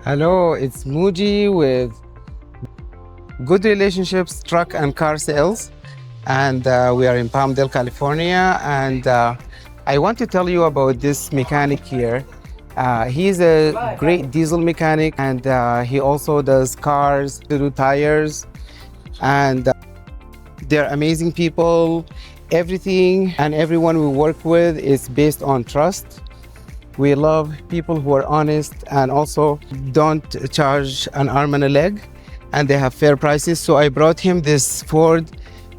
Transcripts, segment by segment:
Hello, it's Mooji with Good Relationships Truck and Car Sales, and we are in Palmdale, California. And I want to tell you about this mechanic here. He's a great diesel mechanic, and he also does cars, to do tires, and they're amazing people. Everything and everyone we work with is based on trust. We love people who are honest and also don't charge an arm and a leg, and they have fair prices. So I brought him this Ford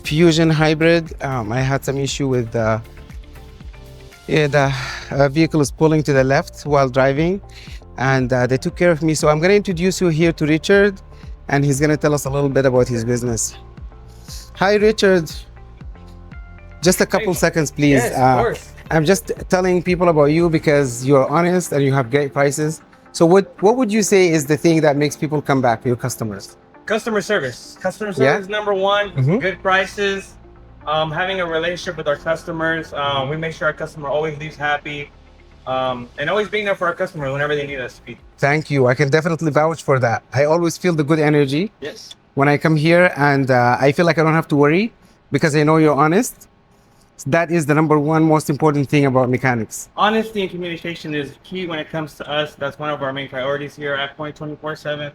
Fusion Hybrid. I had some issue with the vehicle is pulling to the left while driving, and they took care of me. So I'm going to introduce you here to Richard, and he's going to tell us a little bit about his business. Hi, Richard. Just a couple seconds, please. Yes, of course. I'm just telling people about you because you're honest and you have great prices. So what would you say is the thing that makes people come back, your customers? Customer service. Customer service number one. Good prices. Having a relationship with our customers. We make sure our customer always leaves happy. And always being there for our customer whenever they need us to be. Thank you. I can definitely vouch for that. I always feel the good energy when I come here, and I feel like I don't have to worry because I know you're honest. That is the number one most important thing about mechanics. Honesty and communication is key when it comes to us. That's one of our main priorities here at Point 24/7.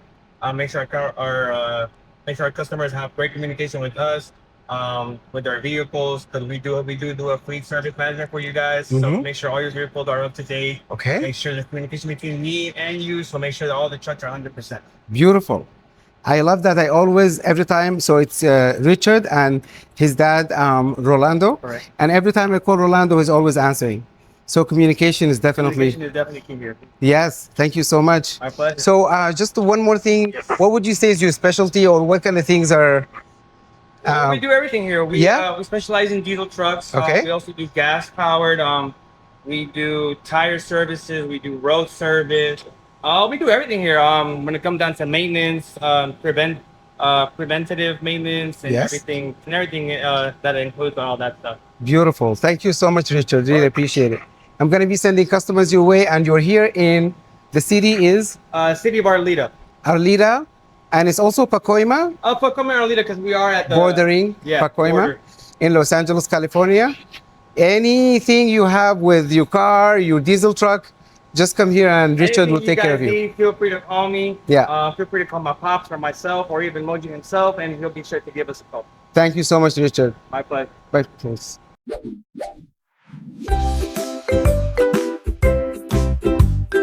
Make sure our customers have great communication with us, with our vehicles, because we do a fleet service management for you guys. So make sure all your vehicles are up to date. Okay. Make sure the communication between me and you. So make sure that all the trucks are 100%. Beautiful. I love that. I always, every time, so it's Richard and his dad, Rolando. Correct. And every time I call Rolando, he's always answering. So communication is definitely... Communication is definitely key here. Yes, thank you so much. My pleasure. So just one more thing. Yes. What would you say is your specialty, or what kind of things are... We do everything here. We specialize in diesel trucks. Okay. We also do gas powered. We do tire services. We do road service. We do everything here. When it comes down to maintenance, preventative maintenance, and everything that includes all that stuff. Beautiful. Thank you so much, Richard. Really appreciate it. I'm going to be sending customers your way, and you're here in the city is City of Arleta. Arleta, and it's also Pacoima. Pacoima and Arleta, because we are at the bordering Pacoima in Los Angeles, California. Anything you have with your car, your diesel truck, just come here and Richard will take care of you. Feel free to call me. Yeah. Feel free to call my pops or myself or even Mooji himself, and he'll be sure to give us a call. Thank you so much, Richard. My pleasure. Bye, please.